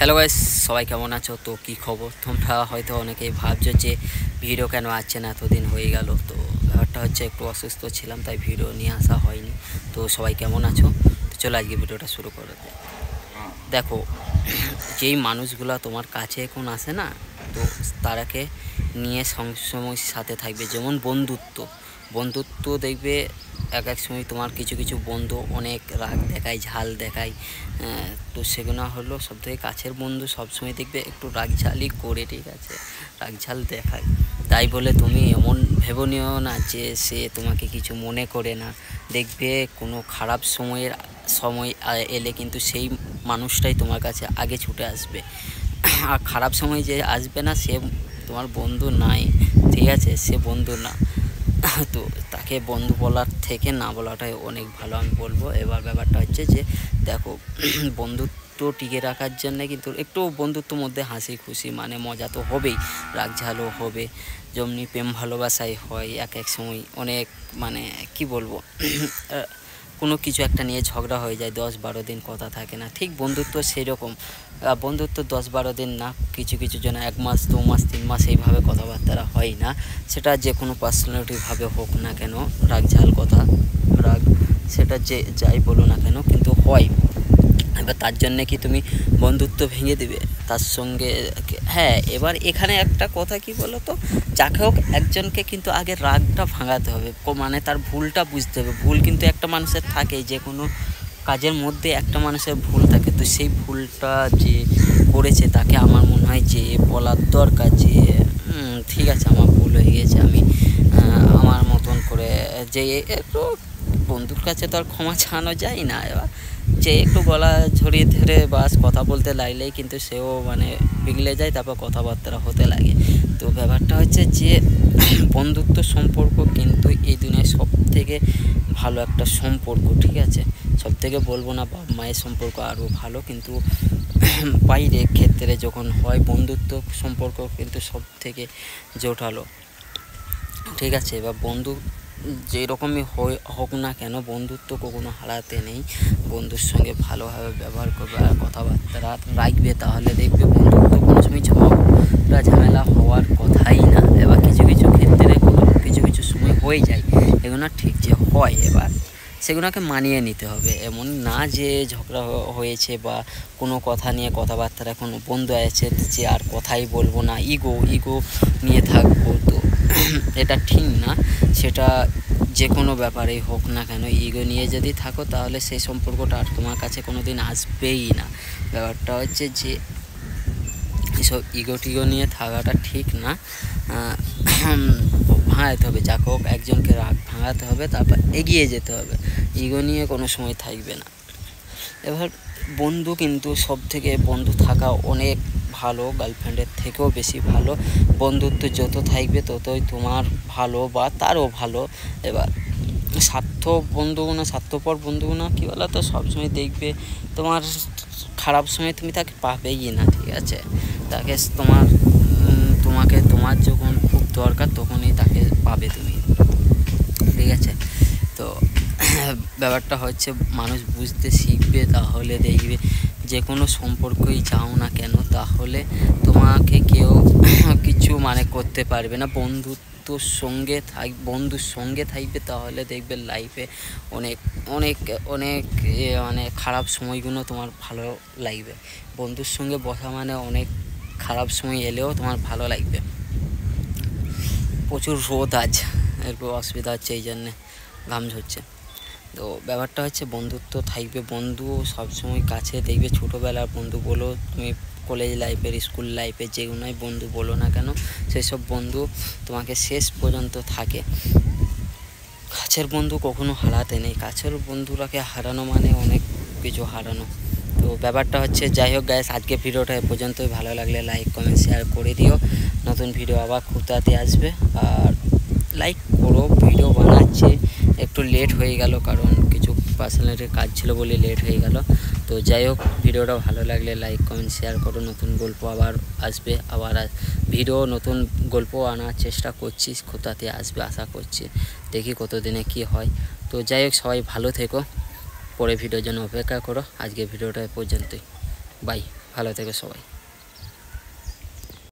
Hello guys, সবাই কেমন আছো? তো কি খবর? তোমরা হয়তো অনেকেই ভাবছো যে ভিডিও কেন আসছে না, এতদিন হয়ে গেল। তো ব্যাপারটা হচ্ছে একটু অসুস্থ ছিলাম, তাই ভিডিও নিয়ে আসা হয়নি। তো সবাই কেমন আছো? তো চলো আজকে ভিডিওটা শুরু করে দিই। দেখো, যেই মানুষগুলো তোমার কাছে এখন আসে না, তো তারাকে নিয়ে সবসময় সাথে থাকবে। যেমন বন্ধুত্ব দেখবে এক এক সময় তোমার কিছু কিছু বন্ধু অনেক রাগ দেখায়, ঝাল দেখায়। তো সেগুলো হলো সবথেকে কাছের বন্ধু। সবসময় দেখবে একটু রাগ ঝালই করে, ঠিক আছে, রাগ ঝাল দেখায়। তাই বলে তুমি এমন ভেবে নিও না যে সে তোমাকে কিছু মনে করে না। দেখবে কোনো খারাপ সময় এলে কিন্তু সেই মানুষটাই তোমার কাছে আগে ছুটে আসবে। আর খারাপ সময় যে আসবে না সে তোমার বন্ধু নাই, ঠিক আছে, সে বন্ধু না। তো তাকে বন্ধু বলার থেকে না বলাটাই অনেক ভালো আমি বলবো। এবার ব্যাপারটা হচ্ছে যে দেখো, বন্ধুত্ব টিকে রাখার জন্যে কিন্তু একটু বন্ধুত্বর মধ্যে হাসি খুশি মানে মজা তো হবেই, রাগ ঝালও হবে। যেমনি প্রেম ভালোবাসাই হয়, এক এক সময় অনেক মানে কি বলবো কোনো কিছু একটা নিয়ে ঝগড়া হয়ে যায়, 10-12 দিন কথা থাকে না। ঠিক বন্ধুত্ব সেই রকম। বন্ধুত্ব 10-12 দিন না, কিছু কিছু জন 1 মাস 2 মাস 3 মাস এইভাবে কথাবার্তা হয় না। সেটা যে কোনো পার্সোনালিটিভাবে হোক না কেন, রাগ ঝাল কথা, রাগ সেটা যে যাই বলো না কেন কিন্তু হয়। এবার তার জন্যে কি তুমি বন্ধুত্ব ভেঙে দিবে তার সঙ্গে? হ্যাঁ, এবার এখানে একটা কথা কি বলো তো, যাকে হোক একজনকে কিন্তু আগে রাগটা ভাঙাতে হবে, মানে তার ভুলটা বুঝতে হবে। ভুল কিন্তু একটা মানুষের থাকে, যে কোনো কাজের মধ্যে একটা মানুষের ভুল থাকে। তো সেই ভুলটা যে করেছে তাকে আমার মনে হয় যে বলার দরকার যে ঠিক আছে, আমার ভুল হয়ে গেছে, আমি আমার মতন করে যে একটু বন্ধুর কাছে তো আর ক্ষমা চাওয়ানো যায় না। এবার যে একটু গলা ঝরিয়ে ধরে বাস কথা বলতে লাগলেই কিন্তু সেও মানে পিঘলে যায়, তারপর কথাবার্তা হতে লাগে। তো ব্যাপারটা হচ্ছে যে বন্ধুত্ব সম্পর্ক কিন্তু এই দুনিয়ায় সব থেকে ভালো একটা সম্পর্ক, ঠিক আছে। সব থেকে বলবো না বাবা মায়ের সম্পর্ক আরও ভালো, কিন্তু বাইরে ক্ষেত্রে যখন হয় বন্ধুত্ব সম্পর্ক কিন্তু সব থেকে জোরালো, ঠিক আছে। এবার বন্ধু যেরকমই হোক না কেন, বন্ধুত্ব কখনো হারাতে নেই। বন্ধুর সঙ্গে ভালোভাবে ব্যবহার করবে আর কথাবার্তা রাখবে, তাহলে দেখবে বন্ধুত্ব কোনো সময় ঝগড়া ঝামেলা হওয়ার কথাই না। এবার কিছু কিছু ক্ষেত্রে কিছু কিছু সময় হয়ে যায়, এগুলো ঠিক যে হয়, এবার সেগুলোকে মানিয়ে নিতে হবে। এমন না যে ঝগড়া হয়েছে বা কোনো কথা নিয়ে কথাবার্তা এখন বন্ধু আছে যে আর কথাই বলবো না, ইগো নিয়ে থাকবো, তো এটা ঠিক না। সেটা যে কোনো ব্যাপারেই হোক না কেন, ইগো নিয়ে যদি থাকো তাহলে সেই সম্পর্কটা আর তোমার কাছে কোনো দিন আসবেই না। ব্যাপারটা হচ্ছে যে এসব ইগো নিয়ে থাকাটা ঠিক না। ভাঙাতে হবে, যাকে হোক একজনকে রাগ ভাঙাতে হবে, তারপর এগিয়ে যেতে হবে। ইগো নিয়ে কোনো সময় থাকবে না। এবার বন্ধু কিন্তু সব থেকে বন্ধু থাকা অনেক ভালো, গার্লফ্রেন্ডের থেকেও বেশি ভালো। বন্ধুত্ব যত থাকবে ততই তোমার ভালো বা তারও ভালো। এবার স্বার্থপর বন্ধুগুলো কী বলো তো, সবসময় দেখবে তোমার খারাপ সময় তুমি তাকে পাবেই না, ঠিক আছে। তাকে তোমাকে তোমার যখন খুব দরকার তখনই তাকে পাবে তুমি, ঠিক আছে। তো ব্যাপারটা হচ্ছে মানুষ বুঝতে শিখবে, তাহলে দেখবে যে কোনো সম্পর্কই যাও না কেন, তাহলে তোমাকে কেউ কিছু মানে করতে পারবে না। বন্ধুর সঙ্গে থাকবে, তাহলে দেখবে লাইফে অনেক অনেক অনেক মানে খারাপ সময়গুলো তোমার ভালো লাগবে। বন্ধুর সঙ্গে বসা মানে অনেক খারাপ সময় এলেও তোমার ভালো লাগবে। প্রচুর রোদ আজ, একটু অসুবিধা হচ্ছে, এই জন্যে ঘাম ঝরছে। তো ব্যাপারটা হচ্ছে বন্ধুত্ব থাকবে, বন্ধু সবসময় কাছে দেখবে। ছোটোবেলার বন্ধু বলো, তুমি কলেজ লাইফের, স্কুল লাইফের যেগুলোই বন্ধু বলো না কেন, সেসব বন্ধু তোমাকে শেষ পর্যন্ত থাকে। কাছের বন্ধু কখনো হারাতে নেই, কাছের বন্ধুরাকে হারানো মানে অনেক কিছু হারানো। তো ব্যাপারটা হচ্ছে যাই হোক গাইস, আজকে ভিডিওটা এ পর্যন্তই। ভালো লাগলে লাইক কমেন্ট শেয়ার করে দিও। নতুন ভিডিও আবার খুব তাড়াতাড়ি আসবে, আর লাইক করো। ভিডিও বানাচ্ছি একটু লেট হয়ে গেল, কারণ কিছু পার্সোনালিটির কাজ ছিল বলে লেট হয়ে গেল। তো যাই হোক, ভিডিওটা ভালো লাগলে লাইক কমেন্ট শেয়ার করো। নতুন গল্প আবার আসবে, আবার ভিডিও নতুন গল্প আনার চেষ্টা করছি, খুব তাড়াতাড়ি আসবে আশা করছি। দেখি কতদিনে কি হয়। তো যাই হোক, সবাই ভালো থেকো, পরে ভিডিওর জন্য অপেক্ষা করো। আজকে ভিডিওটা পর্যন্তই, বাই। ভালো থেকো সবাই।